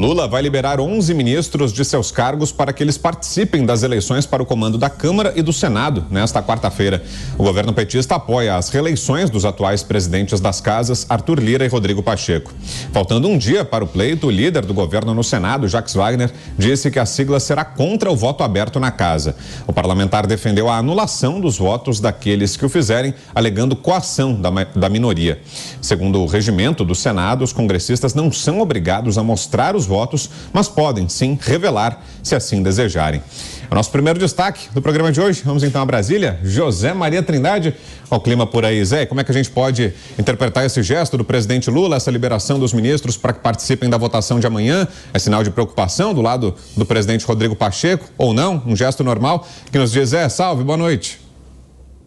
Lula vai liberar 11 ministros de seus cargos para que eles participem das eleições para o comando da Câmara e do Senado nesta quarta-feira. O governo petista apoia as reeleições dos atuais presidentes das casas, Arthur Lira e Rodrigo Pacheco. Faltando um dia para o pleito, o líder do governo no Senado, Jacques Wagner, disse que a sigla será contra o voto aberto na casa. O parlamentar defendeu a anulação dos votos daqueles que o fizerem, alegando coação da minoria. Segundo o regimento do Senado, os congressistas não são obrigados a mostrar os votos, mas podem sim revelar se assim desejarem. É o nosso primeiro destaque do programa de hoje. Vamos então a Brasília. José Maria Trindade. Olha o clima por aí, Zé. Como é que a gente pode interpretar esse gesto do presidente Lula, essa liberação dos ministros para que participem da votação de amanhã? É sinal de preocupação do lado do presidente Rodrigo Pacheco ou não? Um gesto normal? Que nos diz, Zé, salve, boa noite.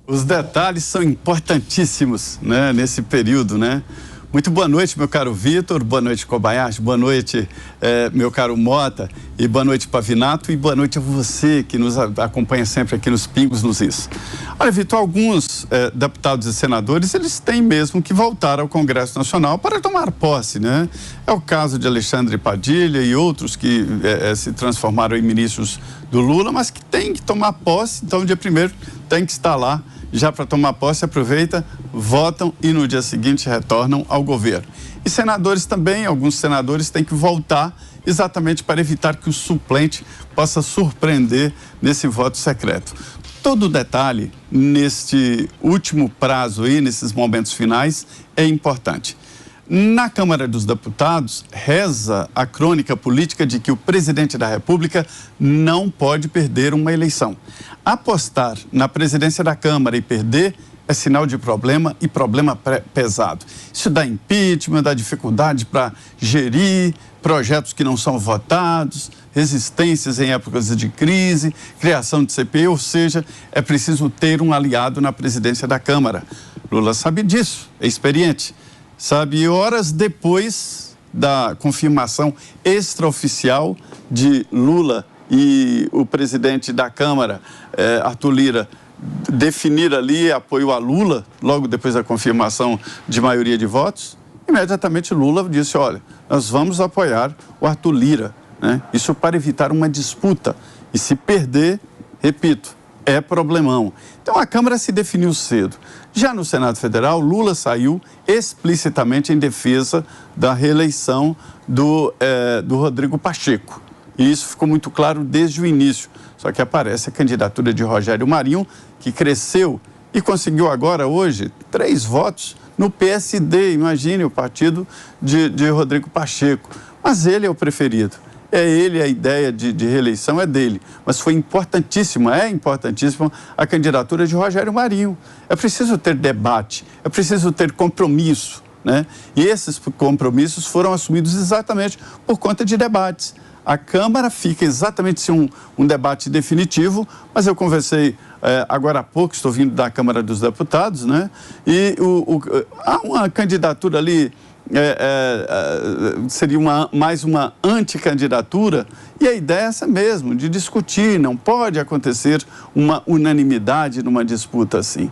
Os detalhes são importantíssimos, né, nesse período, né? Muito boa noite, meu caro Vitor, boa noite, Kobayashi, boa noite, meu caro Mota, e boa noite, Pavinato, e boa noite a você que nos acompanha sempre aqui nos Pingos nos Is. Olha, Vitor, alguns deputados e senadores, eles têm mesmo que voltar ao Congresso Nacional para tomar posse, né? É o caso de Alexandre Padilha e outros que se transformaram em ministros do Lula, mas que têm que tomar posse, então, dia 1º tem que estar lá já para tomar posse, aproveita, votam e no dia seguinte retornam ao governo. E senadores também, alguns senadores têm que voltar exatamente para evitar que o suplente possa surpreender nesse voto secreto. Todo detalhe neste último prazo aí, nesses momentos finais, é importante. Na Câmara dos Deputados, reza a crônica política de que o presidente da República não pode perder uma eleição. Apostar na presidência da Câmara e perder é sinal de problema e problema pesado. Isso dá impeachment, dá dificuldade para gerir projetos que não são votados, resistências em épocas de crise, criação de CPI, ou seja, é preciso ter um aliado na presidência da Câmara. Lula sabe disso, é experiente. Sabe, horas depois da confirmação extraoficial de Lula e o presidente da Câmara, Arthur Lira, definir ali apoio a Lula, logo depois da confirmação de maioria de votos, imediatamente Lula disse, olha, nós vamos apoiar o Arthur Lira, né? Isso para evitar uma disputa. E se perder, repito, é problemão. Então a Câmara se definiu cedo. Já no Senado Federal, Lula saiu explicitamente em defesa da reeleição do Rodrigo Pacheco. E isso ficou muito claro desde o início. Só que aparece a candidatura de Rogério Marinho, que cresceu e conseguiu agora, hoje, 3 votos no PSD. Imagine o partido de Rodrigo Pacheco. Mas ele é o preferido. É ele, a ideia de reeleição é dele. Mas foi importantíssima, é importantíssima a candidatura de Rogério Marinho. É preciso ter debate, é preciso ter compromisso, né? E esses compromissos foram assumidos exatamente por conta de debates. A Câmara fica exatamente sem um debate definitivo, mas eu conversei agora há pouco, estou vindo da Câmara dos Deputados, né? E há uma candidatura ali, seria mais uma anticandidatura, e a ideia é essa mesmo, de discutir, não pode acontecer uma unanimidade numa disputa assim.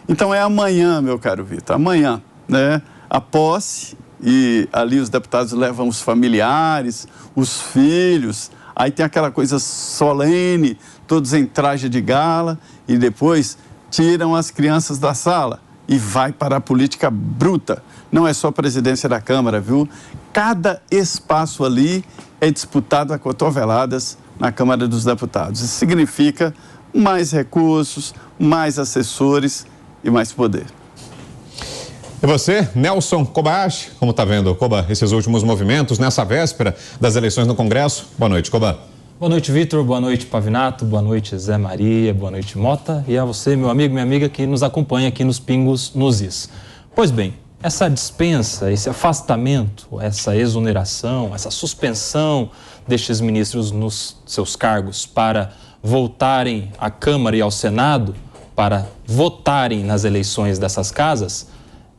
Então é amanhã, meu caro Vitor, amanhã, né, a posse, e ali os deputados levam os familiares, os filhos, aí tem aquela coisa solene, todos em traje de gala, e depois tiram as crianças da sala e vai para a política bruta. Não é só a presidência da Câmara, viu? Cada espaço ali é disputado a cotoveladas na Câmara dos Deputados. Isso significa mais recursos, mais assessores e mais poder. E você, Nelson Kobayashi, como está vendo, Koba, esses últimos movimentos nessa véspera das eleições no Congresso? Boa noite, Koba. Boa noite, Vitor. Boa noite, Pavinato. Boa noite, Zé Maria. Boa noite, Mota. E a você, meu amigo, minha amiga, que nos acompanha aqui nos Pingos nos Is. Pois bem, essa dispensa, esse afastamento, essa exoneração, essa suspensão destes ministros nos seus cargos para voltarem à Câmara e ao Senado, para votarem nas eleições dessas casas,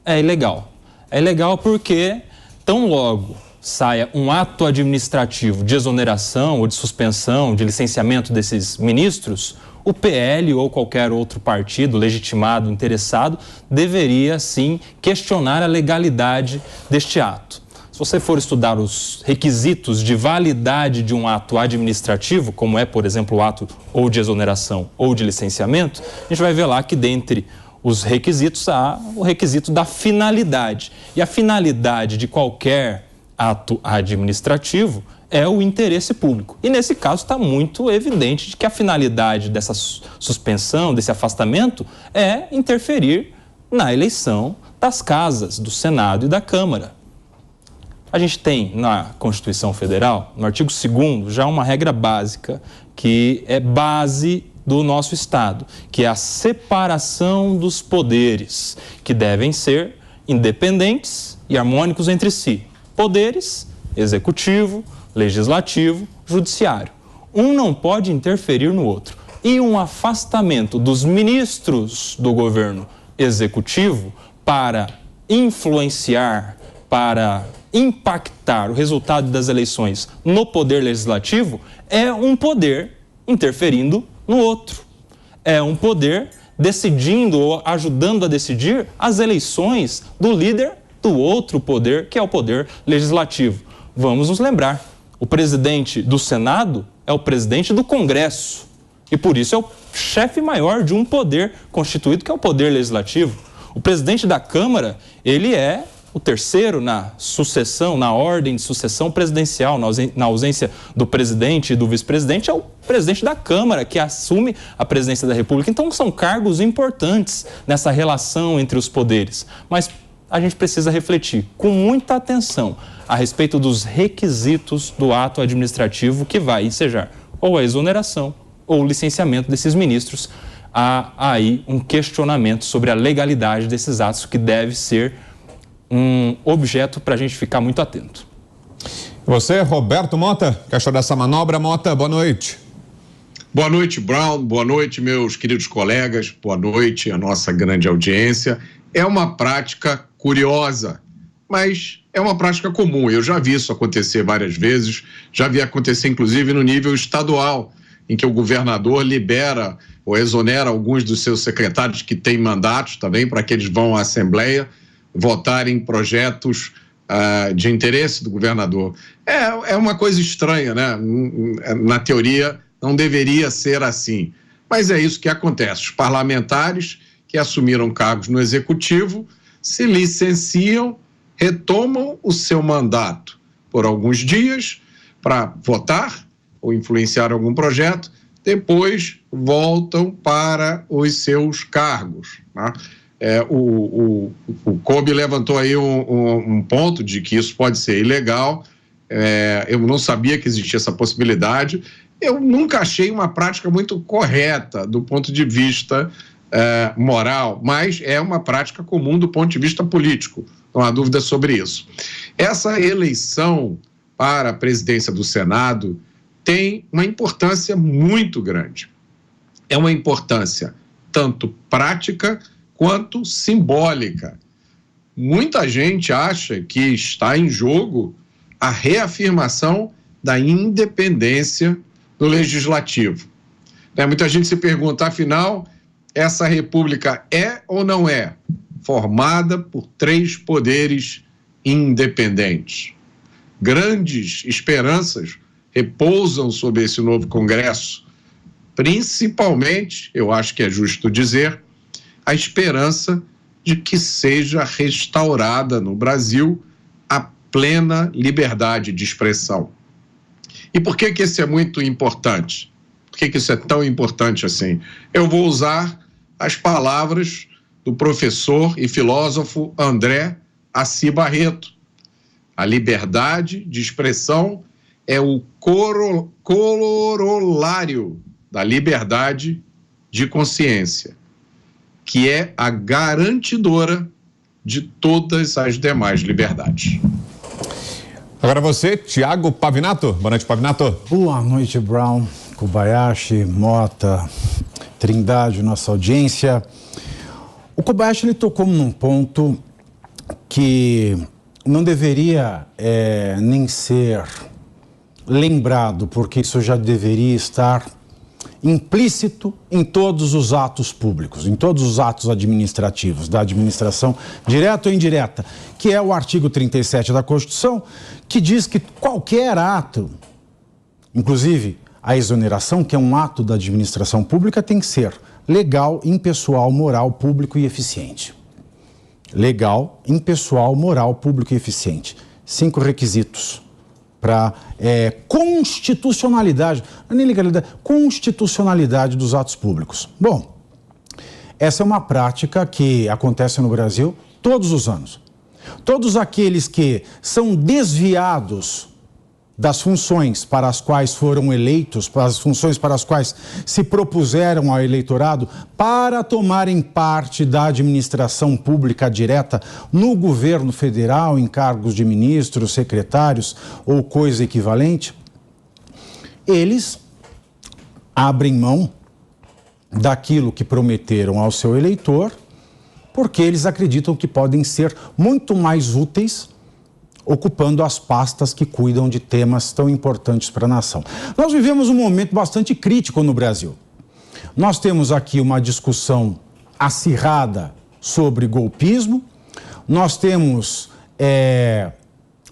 é ilegal. É ilegal porque, tão logo saia um ato administrativo de exoneração ou de suspensão, de licenciamento desses ministros, o PL ou qualquer outro partido legitimado, interessado, deveria, sim, questionar a legalidade deste ato. se você for estudar os requisitos de validade de um ato administrativo, como é, por exemplo, o ato ou de exoneração ou de licenciamento, a gente vai ver lá que dentre os requisitos há o requisito da finalidade. E a finalidade de qualquer ato administrativo é o interesse público. E nesse caso está muito evidente de que a finalidade dessa suspensão, desse afastamento, é interferir na eleição das casas, do Senado e da Câmara. A gente tem na Constituição Federal, no artigo 2º, já uma regra básica que é base do nosso Estado, que é a separação dos poderes, que devem ser independentes e harmônicos entre si. Poderes, executivo, legislativo, judiciário. Um não pode interferir no outro. E um afastamento dos ministros do governo executivo para influenciar, para impactar o resultado das eleições no poder legislativo é um poder interferindo no outro. É um poder decidindo ou ajudando a decidir as eleições do líder do outro poder, que é o poder legislativo. Vamos nos lembrar, o presidente do Senado é o presidente do Congresso e por isso é o chefe maior de um poder constituído, que é o poder legislativo. O presidente da Câmara, ele é o terceiro na sucessão, na ordem de sucessão presidencial, na ausência do presidente e do vice-presidente, é o presidente da Câmara que assume a presidência da República. Então, são cargos importantes nessa relação entre os poderes. Mas a gente precisa refletir com muita atenção a respeito dos requisitos do ato administrativo que vai ensejar ou a exoneração ou o licenciamento desses ministros. Há aí um questionamento sobre a legalidade desses atos que deve ser um objeto para a gente ficar muito atento. Você, Roberto Mota, que achou dessa manobra? Mota, boa noite. Boa noite, Brown. Boa noite, meus queridos colegas. Boa noite, a nossa grande audiência. É uma prática curiosa, mas é uma prática comum. Eu já vi isso acontecer várias vezes, já vi acontecer inclusive no nível estadual, em que o governador libera ou exonera alguns dos seus secretários que têm mandatos também para que eles vão à Assembleia votarem projetos de interesse do governador. É uma coisa estranha, né? Na teoria não deveria ser assim, mas é isso que acontece. Os parlamentares que assumiram cargos no executivo se licenciam, retomam o seu mandato por alguns dias para votar ou influenciar algum projeto, depois voltam para os seus cargos, né? O Kobe levantou aí um ponto de que isso pode ser ilegal. Eu não sabia que existia essa possibilidade. Eu nunca achei uma prática muito correta do ponto de vista moral, mas é uma prática comum do ponto de vista político, não há dúvida sobre isso. Essa eleição para a presidência do Senado tem uma importância muito grande. É uma importância tanto prática quanto simbólica. Muita gente acha que está em jogo a reafirmação da independência do legislativo. Muita gente se pergunta, afinal, essa república é ou não é formada por 3 poderes independentes? Grandes esperanças repousam sobre esse novo Congresso, principalmente, eu acho que é justo dizer, a esperança de que seja restaurada no Brasil a plena liberdade de expressão. E por que isso é muito importante? Por que isso é tão importante assim? Eu vou usar as palavras do professor e filósofo André Assi Barreto. A liberdade de expressão é o corolário da liberdade de consciência, que é a garantidora de todas as demais liberdades. Agora você, Tiago Pavinato. Boa noite, Pavinato. Boa noite, Brown, Kobayashi, Mota, Trindade, nossa audiência. O Kobayashi, ele tocou num ponto que não deveria nem ser lembrado, porque isso já deveria estar implícito em todos os atos públicos, em todos os atos administrativos, da administração direta ou indireta, que é o artigo 37 da Constituição, que diz que qualquer ato, inclusive a exoneração, que é um ato da administração pública, tem que ser legal, impessoal, moral, público e eficiente. Legal, impessoal, moral, público e eficiente. 5 requisitos para constitucionalidade, não é nem legalidade, constitucionalidade dos atos públicos. Bom, essa é uma prática que acontece no Brasil todos os anos. Todos aqueles que são desviados das funções para as quais foram eleitos, para as funções para as quais se propuseram ao eleitorado, para tomarem parte da administração pública direta no governo federal, em cargos de ministros, secretários ou coisa equivalente, eles abrem mão daquilo que prometeram ao seu eleitor, porque eles acreditam que podem ser muito mais úteis ocupando as pastas que cuidam de temas tão importantes para a nação. Nós vivemos um momento bastante crítico no Brasil. Nós temos aqui uma discussão acirrada sobre golpismo, nós temos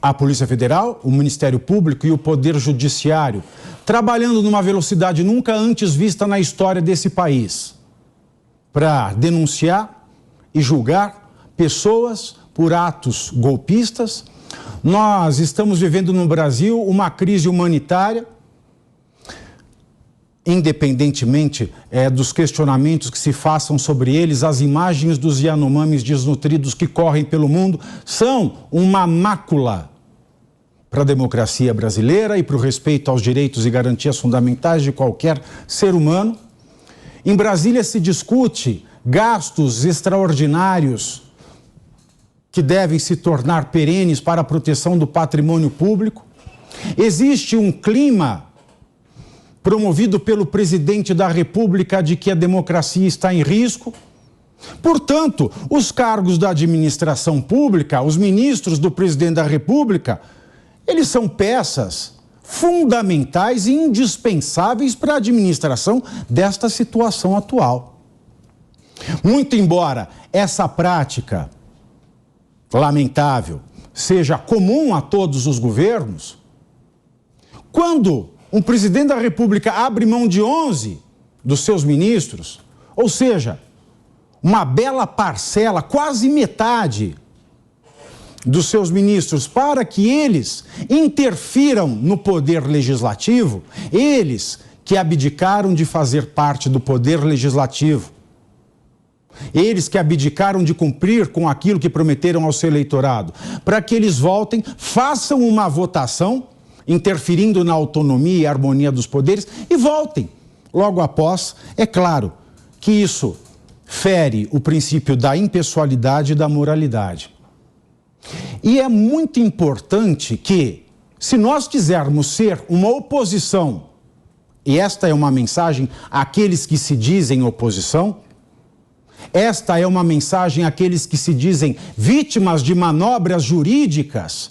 a Polícia Federal, o Ministério Público e o Poder Judiciário trabalhando numa velocidade nunca antes vista na história desse país para denunciar e julgar pessoas por atos golpistas. Nós estamos vivendo no Brasil uma crise humanitária, independentemente dos questionamentos que se façam sobre eles, as imagens dos Yanomamis desnutridos que correm pelo mundo são uma mácula para a democracia brasileira e para o respeito aos direitos e garantias fundamentais de qualquer ser humano. Em Brasília se discute gastos extraordinários que devem se tornar perenes para a proteção do patrimônio público. Existe um clima promovido pelo presidente da República de que a democracia está em risco. Portanto, os cargos da administração pública, os ministros do presidente da República, eles são peças fundamentais e indispensáveis para a administração desta situação atual. Muito embora essa prática lamentável seja comum a todos os governos, quando um presidente da República abre mão de 11 dos seus ministros, ou seja, uma bela parcela, quase metade dos seus ministros, para que eles interfiram no poder legislativo, eles que abdicaram de fazer parte do poder legislativo, eles que abdicaram de cumprir com aquilo que prometeram ao seu eleitorado, para que eles voltem, façam uma votação, interferindo na autonomia e harmonia dos poderes, e voltem. Logo após, é claro que isso fere o princípio da impessoalidade e da moralidade. E é muito importante que, se nós quisermos ser uma oposição, e esta é uma mensagem àqueles que se dizem oposição, esta é uma mensagem àqueles que se dizem vítimas de manobras jurídicas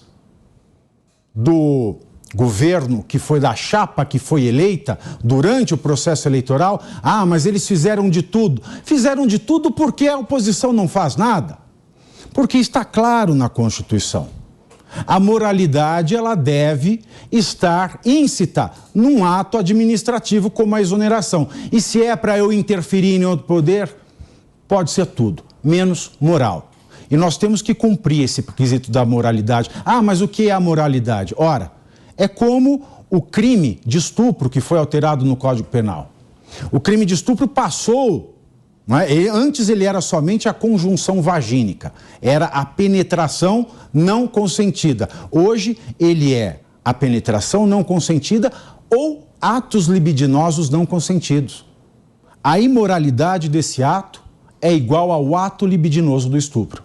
do governo que foi da chapa que foi eleita durante o processo eleitoral. Ah, mas eles fizeram de tudo. Fizeram de tudo porque a oposição não faz nada. Porque está claro na Constituição. A moralidade, ela deve estar íncita num ato administrativo como a exoneração. E se é para eu interferir em outro poder, pode ser tudo, menos moral. E nós temos que cumprir esse requisito da moralidade. Ah, mas o que é a moralidade? Ora, é como o crime de estupro que foi alterado no Código Penal. O crime de estupro passou, não é? Antes ele era somente a conjunção vagínica, era a penetração não consentida. Hoje ele é a penetração não consentida ou atos libidinosos não consentidos. A imoralidade desse ato é igual ao ato libidinoso do estupro.